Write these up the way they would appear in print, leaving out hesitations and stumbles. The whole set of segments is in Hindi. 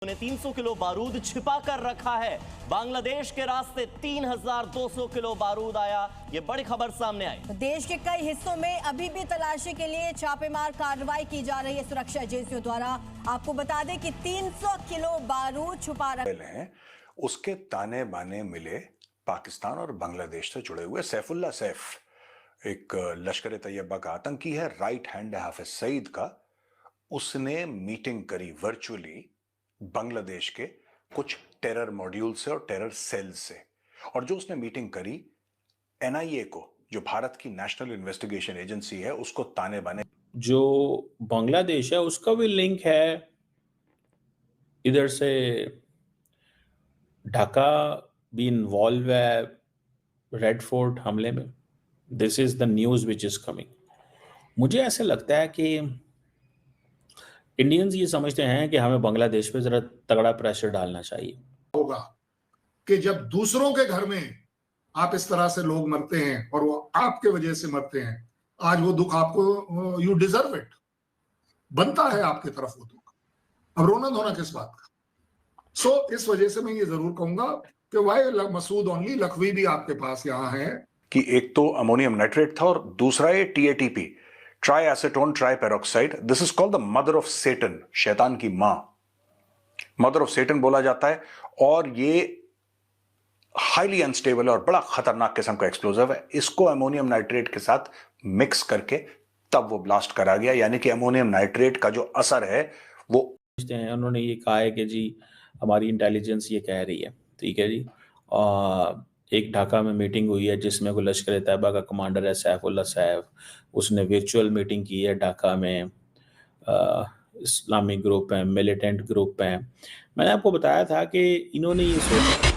उन्हें 300 किलो बारूद छिपा कर रखा है। बांग्लादेश के रास्ते 3200 किलो बारूद आया। ये बड़ी खबर सामने आई। देश के कई हिस्सों में अभी भी तलाशी के लिए छापेमार कार्रवाई की जा रही है सुरक्षा एजेंसियों द्वारा। आपको बता दें कि 300 किलो बारूद छुपा रखे हैं। उसके ताने बाने मिले पाकिस्तान और बांग्लादेश से जुड़े हुए सैफुल्ला सैफ, एक लश्कर तैयबा का आतंकी है, राइट हैंड है हाफिज सईद का। उसने मीटिंग करी वर्चुअली बांग्लादेश के कुछ टेरर मॉड्यूल से और टेरर सेल से, और जो उसने मीटिंग करी एनआईए को, जो भारत की नेशनल इन्वेस्टिगेशन एजेंसी है, उसको ताने बाने। जो बांग्लादेश है उसका भी लिंक है इधर से, ढाका भी इन्वॉल्व है रेड फोर्ट हमले में। This is the news which is coming. मुझे ऐसे लगता है कि इंडियंस ये समझते हैं कि हमें बांग्लादेश पे जरा तगड़ा प्रेशर डालना चाहिए। होगा कि जब दूसरों के घर में आप इस तरह से लोग मरते हैं और वो आपके वजह से मरते हैं, आज वो दुख आपको, यू डिजर्व इट, बनता है आपकी तरफ वो दुख। अब रोना धोना किस बात का? सो इस वजह से मैं ये जरूर कहूंगा कि वाई मसूद ओनली लखवी भी आपके पास यहाँ है कि एक तो अमोनियम नाइट्रेट था और दूसरा ये TATP, tri acetone tri peroxide. This is called the mother of Satan, शैतान की मां, मदर ऑफ सेटन बोला जाता है। और ये हाईली अनस्टेबल और बड़ा खतरनाक किस्म का एक्सप्लोजिव है। इसको अमोनियम नाइट्रेट के साथ मिक्स करके तब वो ब्लास्ट करा गया। यानी कि अमोनियम नाइट्रेट का जो असर है वो, उन्होंने ये कहा है कि जी हमारी इंटेलिजेंस ये कह रही है, ठीक है जी। एक ढाका में मीटिंग हुई है जिसमें वो लश्कर तैयबा का कमांडर है सैफुल्ला सैफ, उसने वर्चुअल मीटिंग की है ढाका में। इस्लामिक ग्रुप हैं, मिलिटेंट ग्रुप हैं। मैंने आपको बताया था कि इन्होंने ये सोचा।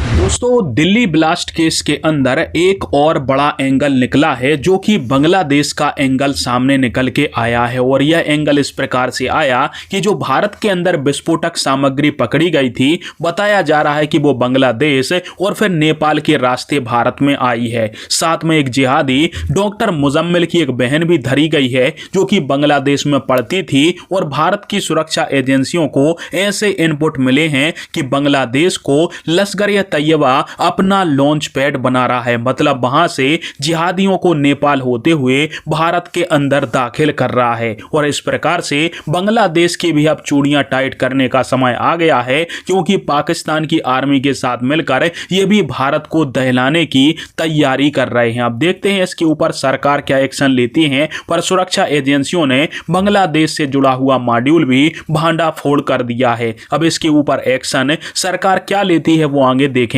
दोस्तों, दिल्ली ब्लास्ट केस के अंदर एक और बड़ा एंगल निकला है, जो कि बांग्लादेश का एंगल सामने निकल के आया है। और यह एंगल इस प्रकार से आया कि जो भारत के अंदर विस्फोटक सामग्री पकड़ी गई थी, बताया जा रहा है कि वो बांग्लादेश और फिर नेपाल के रास्ते भारत में आई है। साथ में एक जिहादी डॉक्टर मुजम्मिल की एक बहन भी धरी गई है, जो कि बांग्लादेश में पढ़ती थी। और भारत की सुरक्षा एजेंसियों को ऐसे इनपुट मिले हैं कि बांग्लादेश को लश्कर तैयबा अपना लॉन्च पैड बना रहा है, मतलब वहां से जिहादियों को नेपाल होते हुए भारत के अंदर दाखिल कर रहा है। और इस प्रकार से बांग्लादेश की भी अब चूड़ियां टाइट करने का समय आ गया है, क्योंकि पाकिस्तान की आर्मी के साथ मिलकर ये भी भारत को दहलाने की तैयारी कर रहे हैं। अब देखते हैं इसके ऊपर सरकार क्या एक्शन लेती है। पर सुरक्षा एजेंसियों ने बांग्लादेश से जुड़ा हुआ मॉड्यूल भी भांडा फोड़ कर दिया है। अब इसके ऊपर एक्शन सरकार क्या लेती है वो आगे देखेंगे।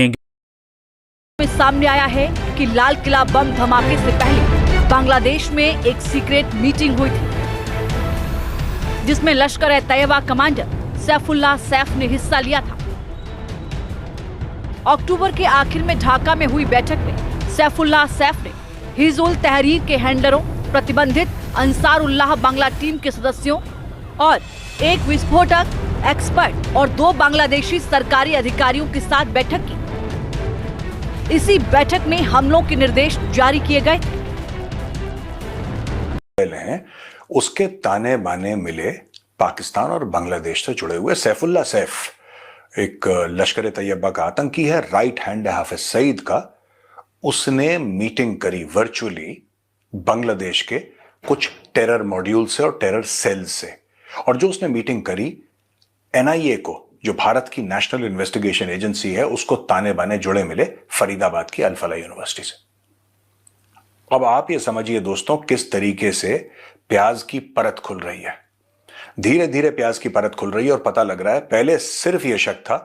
सामने आया है कि लाल किला बम धमाके से पहले बांग्लादेश में एक सीक्रेट मीटिंग हुई थी, जिसमें लश्कर तैयबा कमांडर सैफुल्ला सैफ ने हिस्सा लिया था। अक्टूबर के आखिर में ढाका में हुई बैठक में सैफुल्ला सैफ ने हिजबुल तहरीर के हैंडलरों, प्रतिबंधित अंसारुल्लाह बांग्ला टीम के सदस्यों और एक विस्फोटक एक्सपर्ट और 2 बांग्लादेशी सरकारी अधिकारियों के साथ बैठक की। इसी बैठक में हमलों के निर्देश जारी किए गए हैं। उसके ताने बाने मिले पाकिस्तान और बांग्लादेश से जुड़े हुए सैफुल्ला सैफ, एक लश्कर तैयबा का आतंकी है, राइट हैंड है हाफिज सईद का। उसने मीटिंग करी वर्चुअली बांग्लादेश के कुछ टेरर मॉड्यूल से और टेरर सेल से, और जो उसने मीटिंग करी एनआईए को, जो भारत की नेशनल इन्वेस्टिगेशन एजेंसी है, उसको ताने बाने जुड़े मिले फरीदाबाद की अल-फलाह यूनिवर्सिटी से। अब आप ये समझिए दोस्तों किस तरीके से प्याज की परत खुल रही है। धीरे धीरे प्याज की परत खुल रही है और पता लग रहा है, पहले सिर्फ यह शक था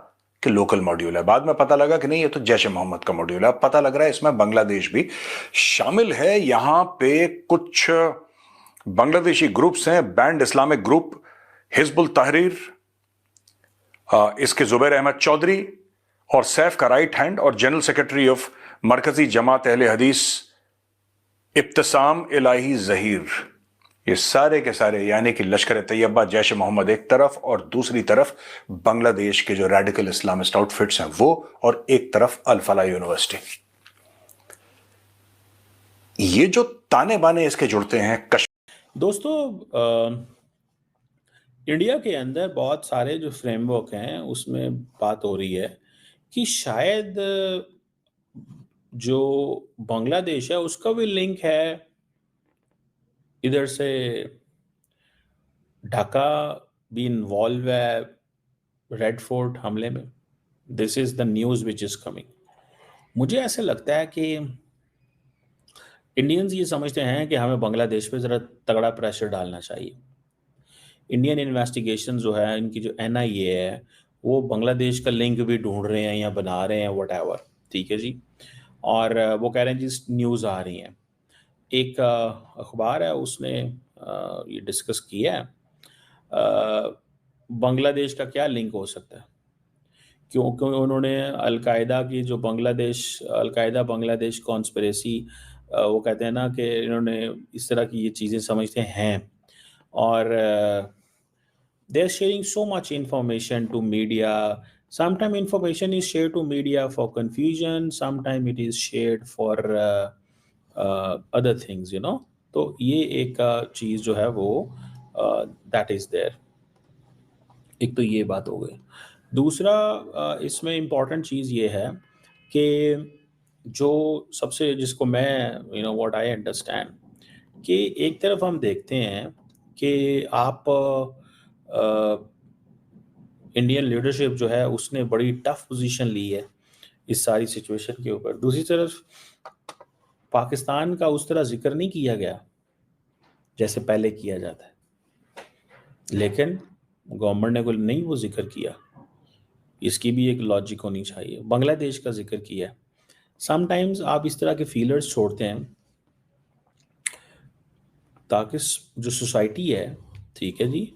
कि लोकल मॉड्यूल है, बाद में पता लगा कि नहीं, ये तो जैश ए मोहम्मद का मॉड्यूल है। अब पता लग रहा है इसमें बांग्लादेश भी शामिल है। यहां पे कुछ बांग्लादेशी ग्रुप्स हैं, बैंड इस्लामिक ग्रुप हिजबुल तहरीर, इसके जुबैर अहमद चौधरी और सैफ का राइट हैंड और जनरल सेक्रेटरी ऑफ मरकजी जमात अहले हदीस इब्तिसाम इलाही जहीर, ये सारे के सारे यानी कि लश्कर तैयबा, जैश ए मोहम्मद एक तरफ और दूसरी तरफ बांग्लादेश के जो रेडिकल इस्लामिस्ट आउटफिट्स हैं वो, और एक तरफ अल-फलाह यूनिवर्सिटी। ये जो ताने बाने इसके जुड़ते हैं दोस्तों, इंडिया के अंदर बहुत सारे जो फ्रेमवर्क हैं उसमें बात हो रही है कि शायद जो बांग्लादेश है उसका भी लिंक है इधर से, ढाका भी इन्वॉल्व है रेड फोर्ट हमले में। This is the news which is coming. मुझे ऐसे लगता है कि इंडियंस ये समझते हैं कि हमें बांग्लादेश पे ज़रा तगड़ा प्रेशर डालना चाहिए। इंडियन इन्वेस्टिगेशन जो है, इनकी जो NIA है, वो बांग्लादेश का लिंक भी ढूंढ रहे हैं या बना रहे हैं, व्हाटएवर, ठीक है जी। और वो कह रहे हैं जी न्यूज़ आ रही हैं। एक अखबार है उसने ये डिस्कस किया है बांग्लादेश का क्या लिंक हो सकता है, क्योंकि उन्होंने अलकायदा की जो अलकायदा बांग्लादेश कॉन्स्पिरेसी, वो कहते हैं ना कि इन्होंने इस तरह की ये चीज़ें समझते हैं, और they are sharing so much information to media. Sometimes information is shared to media for confusion, sometimes it is shared for other things, you know. तो ये एक चीज़ जो है वो that is there। एक तो ये बात हो गई। दूसरा इसमें इम्पॉर्टेंट चीज़ ये है कि जो सबसे जिसको मैं व्हाट आई अंडरस्टैंड, कि एक तरफ हम देखते हैं कि आप इंडियन लीडरशिप जो है उसने बड़ी टफ पोजीशन ली है इस सारी सिचुएशन के ऊपर। दूसरी तरफ पाकिस्तान का उस तरह जिक्र नहीं किया गया जैसे पहले किया जाता है, लेकिन गवर्नमेंट ने कोई नहीं वो जिक्र किया। इसकी भी एक लॉजिक होनी चाहिए। बांग्लादेश का जिक्र किया। समटाइम्स आप इस तरह के फीलर्स छोड़ते हैं ताकि जो सोसाइटी है, ठीक है जी,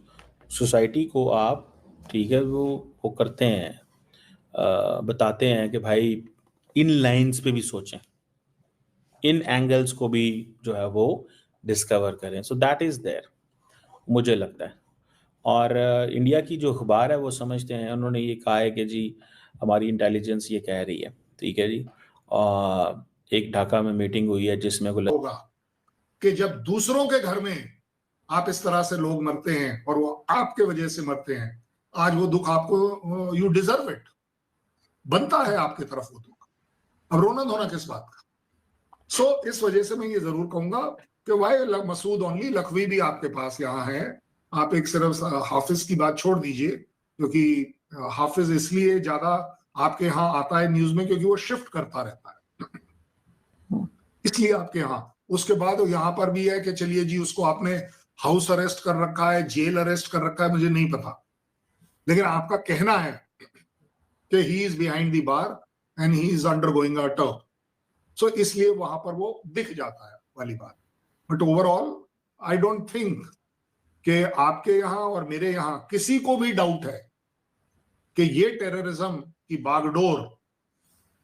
सोसाइटी को आप, ठीक है, वो करते हैं, बताते हैं कि भाई इन लाइंस पे भी सोचें, इन एंगल्स को भी जो है वो डिस्कवर करें। सो दैट इज़ देयर, मुझे लगता है। और इंडिया की जो अखबार है वो समझते हैं, उन्होंने ये कहा है कि जी हमारी इंटेलिजेंस ये कह रही है, ठीक है जी। एक ढाका में मीटिंग हुई है जिसमें होगा कि जब दूसरों के घर में आप इस तरह से लोग मरते हैं और वो आपके वजह से मरते हैं, आज वो दुख आपको, यू डिजर्व इट, बनता है आपकी तरफ वो दुख। अब रोना धोना किस बात का? सो इस वजह से मैं ये जरूर कहूंगा कि वाई मसूद ओनली, लखवी भी आपके पास यहाँ है। आप एक सिर्फ हाफिज की बात छोड़ दीजिए, क्योंकि हाफिज इसलिए ज्यादा आपके यहाँ आता है न्यूज में क्योंकि वो शिफ्ट करता रहता है, इसलिए आपके यहाँ। उसके बाद यहाँ पर भी है कि चलिए जी उसको आपने हाउस अरेस्ट कर रखा है, जेल अरेस्ट कर रखा है, मुझे नहीं पता, लेकिन आपका कहना है कि he is behind the bar and he is undergoing a term. So इसलिए वहां पर वो दिख जाता है वाली बात। But overall I don't think कि आपके यहाँ और मेरे यहाँ किसी को भी डाउट है कि ये टेररिज्म की बागडोर,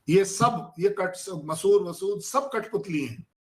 ये सब, ये मसूद सब कठपुतली हैं।